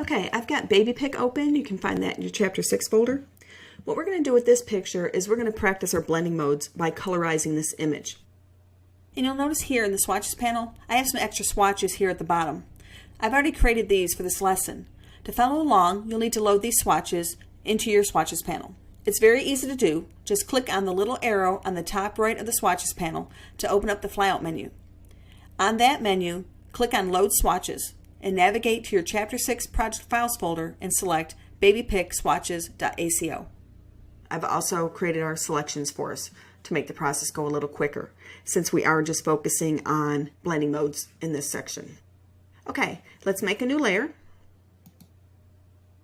Okay, I've got Baby Pick open. You can find that in your Chapter 6 folder. What we're going to do with this picture is we're going to practice our blending modes by colorizing this image. And you'll notice here in the swatches panel, I have some extra swatches here at the bottom. I've already created these for this lesson. To follow along, you'll need to load these swatches into your swatches panel. It's very easy to do. Just click on the little arrow on the top right of the swatches panel to open up the flyout menu. On that menu, click on Load Swatches and navigate to your Chapter 6 Project Files folder and select babypickswatches.aco. I've also created our selections for us to make the process go a little quicker, since we are just focusing on blending modes in this section. Okay, let's make a new layer.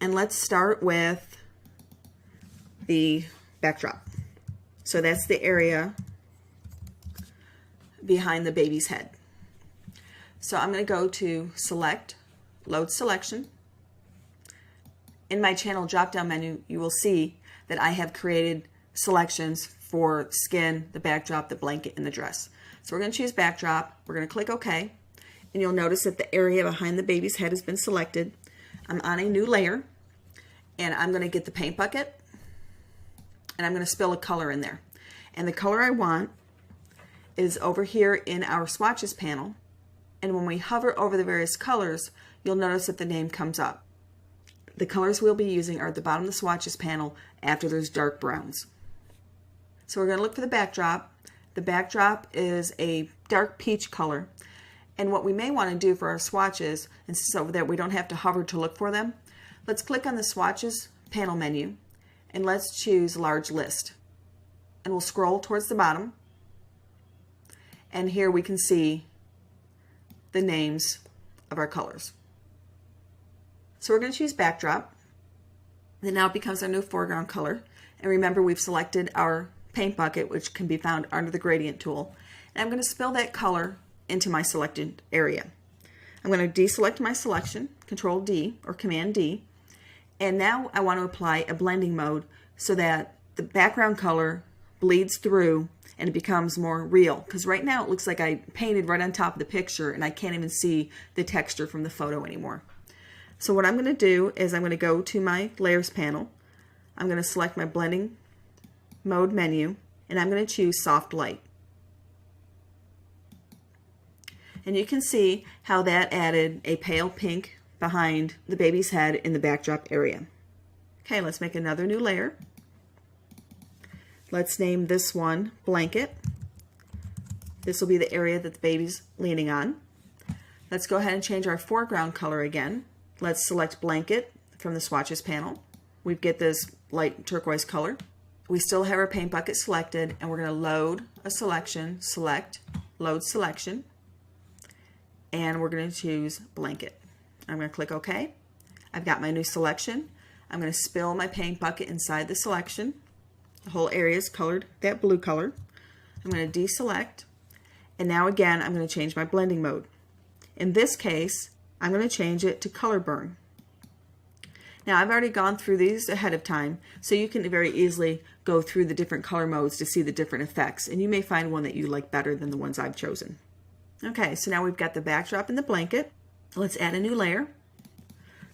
And let's start with the backdrop. So that's the area behind the baby's head. So I'm going to go to Select, Load Selection. In my channel drop-down menu, you will see that I have created selections for skin, the backdrop, the blanket, and the dress. So we're going to choose backdrop. We're going to click OK. And you'll notice that the area behind the baby's head has been selected. I'm on a new layer. And I'm going to get the paint bucket. And I'm going to spill a color in there. And the color I want is over here in our swatches panel. And when we hover over the various colors, you'll notice that the name comes up. The colors we'll be using are at the bottom of the swatches panel after there's dark browns. So we're going to look for the backdrop. The backdrop is a dark peach color. And what we may want to do for our swatches, and so that we don't have to hover to look for them, let's click on the swatches panel menu and let's choose Large List. And we'll scroll towards the bottom. And here we can see the names of our colors. So we're going to choose backdrop. Then now it becomes our new foreground color. And remember, we've selected our paint bucket, which can be found under the gradient tool. And I'm going to spill that color into my selected area. I'm going to deselect my selection, Control D or Command D. And now I want to apply a blending mode so that the background color bleeds through and it becomes more real. Because right now it looks like I painted right on top of the picture and I can't even see the texture from the photo anymore. So what I'm going to do is I'm going to go to my Layers panel. I'm going to select my Blending Mode menu and I'm going to choose Soft Light. And you can see how that added a pale pink behind the baby's head in the backdrop area. Okay, let's make another new layer. Let's name this one Blanket. This will be the area that the baby's leaning on. Let's go ahead and change our foreground color again. Let's select Blanket from the swatches panel. We get this light turquoise color. We still have our paint bucket selected, and we're going to load a selection, select, load selection, and we're going to choose Blanket. I'm going to click OK. I've got my new selection. I'm going to spill my paint bucket inside the selection. The whole area is colored that blue color. I'm going to deselect, and now again I'm going to change my blending mode. In this case, I'm going to change it to Color Burn. Now I've already gone through these ahead of time, so you can very easily go through the different color modes to see the different effects, and you may find one that you like better than the ones I've chosen. Okay, so now we've got the backdrop and the blanket. Let's add a new layer.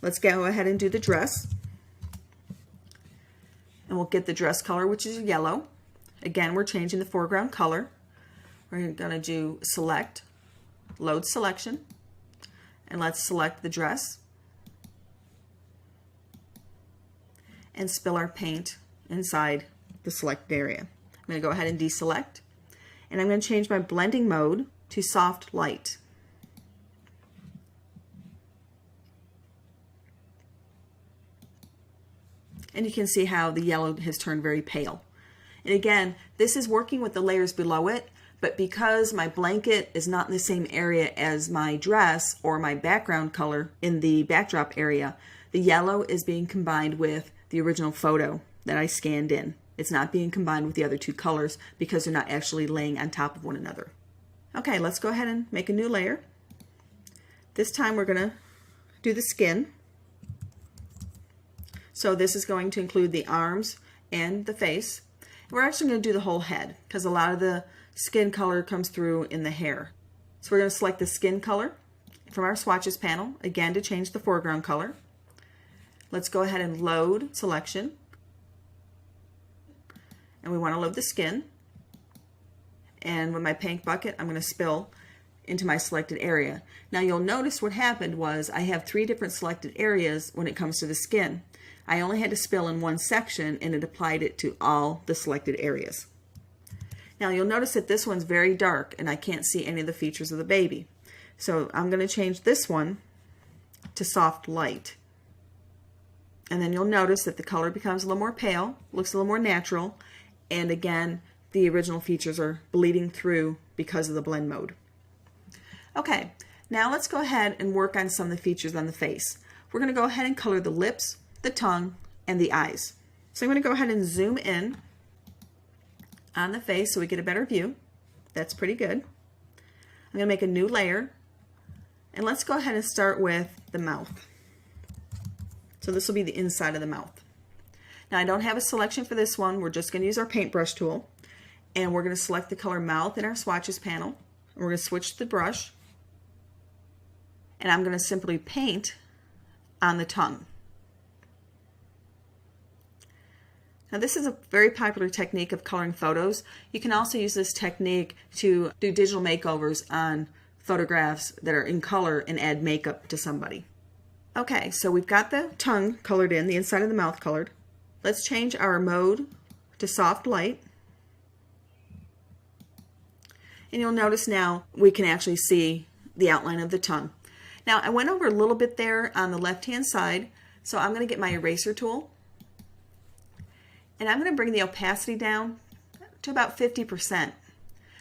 Let's go ahead and do the dress. And we'll get the dress color, which is yellow. Again, we're changing the foreground color. We're going to do Select, Load Selection, and let's select the dress and spill our paint inside the selected area. I'm going to go ahead and deselect, and I'm going to change my blending mode to Soft Light. And you can see how the yellow has turned very pale. And again, this is working with the layers below it, but because my blanket is not in the same area as my dress or my background color in the backdrop area, the yellow is being combined with the original photo that I scanned in. It's not being combined with the other two colors because they're not actually laying on top of one another. Okay, let's go ahead and make a new layer. This time we're going to do the skin. So this is going to include the arms and the face. We're actually going to do the whole head because a lot of the skin color comes through in the hair. So we're going to select the skin color from our swatches panel, again to change the foreground color. let's go ahead and load selection. And we want to load the skin. And with my paint bucket, I'm going to spill into my selected area. Now you'll notice what happened was I have 3 different selected areas when it comes to the skin. I only had to spill in one section and it applied it to all the selected areas. Now you'll notice that this one's very dark and I can't see any of the features of the baby. So I'm going to change this one to soft light. And then you'll notice that the color becomes a little more pale, looks a little more natural, and again the original features are bleeding through because of the blend mode. Okay, now let's go ahead and work on some of the features on the face. We're going to go ahead and color the lips, the tongue, and the eyes. So I'm going to go ahead and zoom in on the face so we get a better view. That's pretty good. I'm going to make a new layer, and let's go ahead and start with the mouth. So this will be the inside of the mouth. Now I don't have a selection for this one. We're just going to use our paintbrush tool, and we're going to select the color mouth in our swatches panel. We're going to switch the brush, and I'm going to simply paint on the tongue. Now this is a very popular technique of coloring photos. You can also use this technique to do digital makeovers on photographs that are in color and add makeup to somebody. Okay, so we've got the tongue colored in, the inside of the mouth colored. Let's change our mode to soft light. And you'll notice now we can actually see the outline of the tongue. Now I went over a little bit there on the left hand side, so I'm going to get my eraser tool. And I'm going to bring the opacity down to about 50%.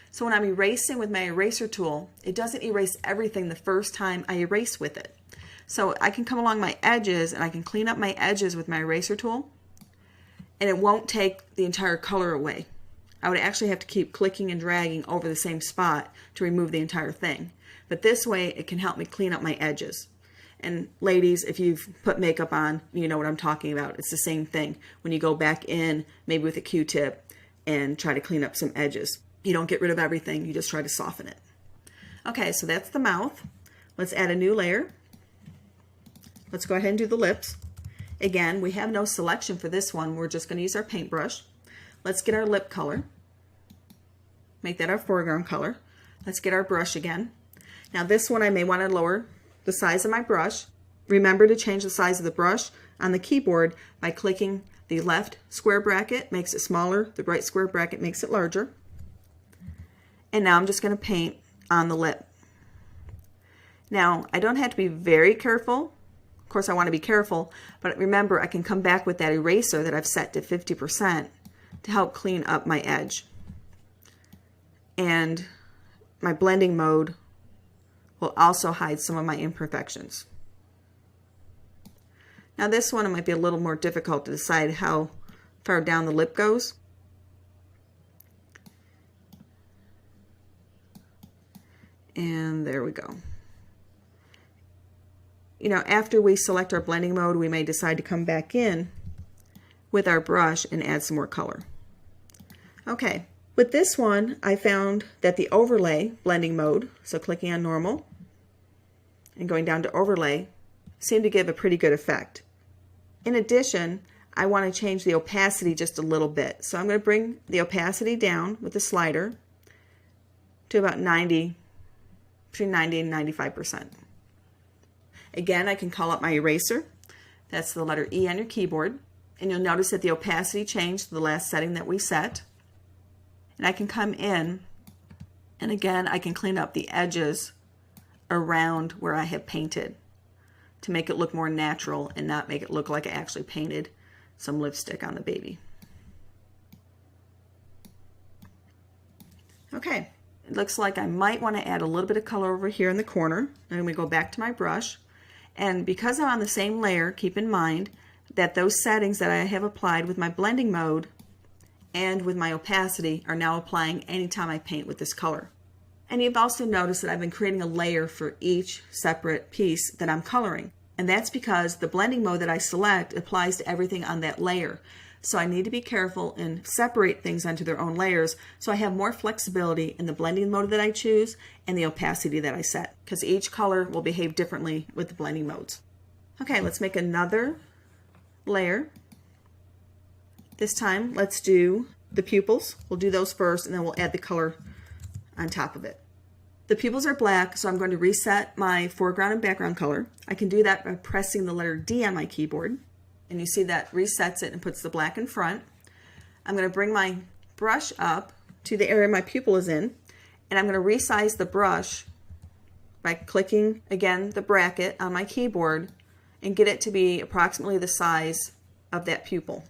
So when I'm erasing with my eraser tool, it doesn't erase everything the first time I erase with it. So I can come along my edges and I can clean up my edges with my eraser tool, and it won't take the entire color away. I would actually have to keep clicking and dragging over the same spot to remove the entire thing. But this way it can help me clean up my edges. And ladies, if you've put makeup on, you know what I'm talking about. It's the same thing. When you go back in, maybe with a Q-tip, and try to clean up some edges. You don't get rid of everything, you just try to soften it. Okay, so that's the mouth. Let's add a new layer. Let's go ahead and do the lips. Again, we have no selection for this one. We're just going to use our paintbrush. Let's get our lip color. Make that our foreground color. Let's get our brush again. Now this one I may want to lower the size of my brush. Remember to change the size of the brush on the keyboard by clicking the left square bracket, makes it smaller, the right square bracket makes it larger. And now I'm just going to paint on the lip. Now I don't have to be very careful. Of course I want to be careful, but remember I can come back with that eraser that I've set to 50% to help clean up my edge. And my blending mode will also hide some of my imperfections. Now this one, it might be a little more difficult to decide how far down the lip goes. And there we go. You know, after we select our blending mode, we may decide to come back in with our brush and add some more color. Okay, with this one, I found that the overlay blending mode, so clicking on normal and going down to overlay, seemed to give a pretty good effect. In addition, I want to change the opacity just a little bit. So I'm going to bring the opacity down with the slider to about 90, between 90 and 95%. Again, I can call up my eraser. That's the letter E on your keyboard. And you'll notice that the opacity changed to the last setting that we set. And I can come in, and again, I can clean up the edges around where I have painted to make it look more natural and not make it look like I actually painted some lipstick on the baby. Okay, it looks like I might want to add a little bit of color over here in the corner. And I'm going to go back to my brush. And because I'm on the same layer, keep in mind that those settings that I have applied with my blending mode and with my opacity are now applying anytime I paint with this color. And you've also noticed that I've been creating a layer for each separate piece that I'm coloring. And that's because the blending mode that I select applies to everything on that layer. So I need to be careful and separate things onto their own layers so I have more flexibility in the blending mode that I choose and the opacity that I set, because each color will behave differently with the blending modes. Okay, let's make another layer. This time, let's do the pupils. We'll do those first, and then we'll add the color on top of it. The pupils are black, so I'm going to reset my foreground and background color. I can do that by pressing the letter D on my keyboard, and you see that resets it and puts the black in front. I'm going to bring my brush up to the area my pupil is in, and I'm going to resize the brush by clicking, again, the bracket on my keyboard and get it to be approximately the size of that pupil.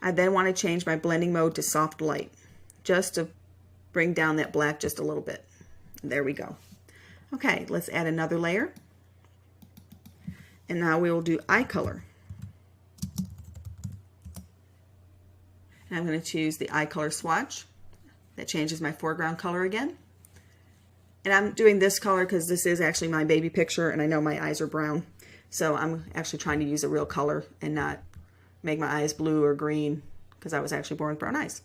I then want to change my blending mode to soft light, just to bring down that black just a little bit. There we go. Okay, let's add another layer. And now we will do eye color. And I'm going to choose the eye color swatch. That changes my foreground color again. And I'm doing this color because this is actually my baby picture and I know my eyes are brown. So I'm actually trying to use a real color and not make my eyes blue or green because I was actually born with brown eyes.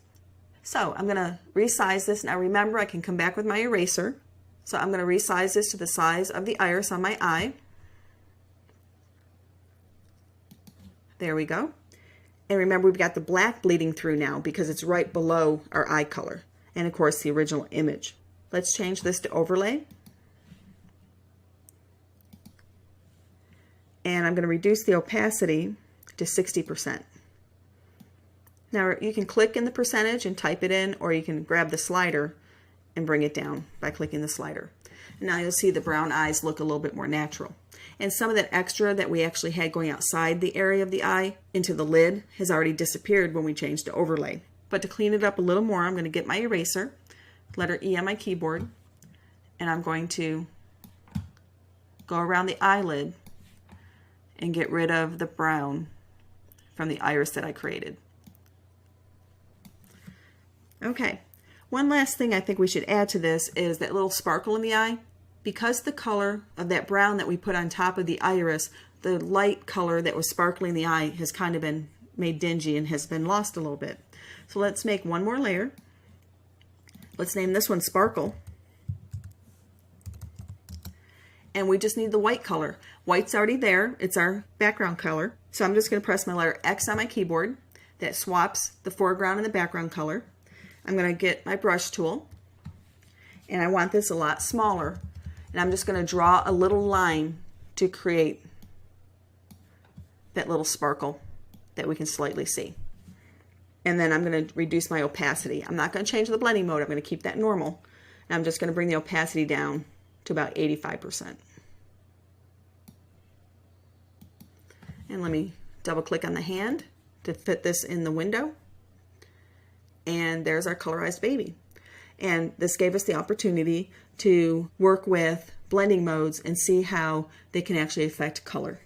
So I'm going to resize this. Now remember, I can come back with my eraser. So I'm going to resize this to the size of the iris on my eye. There we go. And remember, we've got the black bleeding through now because it's right below our eye color. And of course, the original image. Let's change this to overlay. And I'm going to reduce the opacity to 60%. Now you can click in the percentage and type it in, or you can grab the slider and bring it down by clicking the slider. And now you'll see the brown eyes look a little bit more natural. And some of that extra that we actually had going outside the area of the eye into the lid has already disappeared when we changed to overlay. But to clean it up a little more, I'm going to get my eraser, letter E on my keyboard, and I'm going to go around the eyelid and get rid of the brown from the iris that I created. Okay, one last thing I think we should add to this is that little sparkle in the eye. Because the color of that brown that we put on top of the iris, the light color that was sparkling in the eye has kind of been made dingy and has been lost a little bit. So let's make one more layer. Let's name this one Sparkle. And we just need the white color. White's already there. It's our background color. So I'm just going to press my letter X on my keyboard. That swaps the foreground and the background color. I'm going to get my brush tool. And I want this a lot smaller. And I'm just going to draw a little line to create that little sparkle that we can slightly see. And then I'm going to reduce my opacity. I'm not going to change the blending mode. I'm going to keep that normal. And I'm just going to bring the opacity down to about 85%. And let me double click on the hand to fit this in the window. And there's our colorized baby. And this gave us the opportunity to work with blending modes and see how they can actually affect color.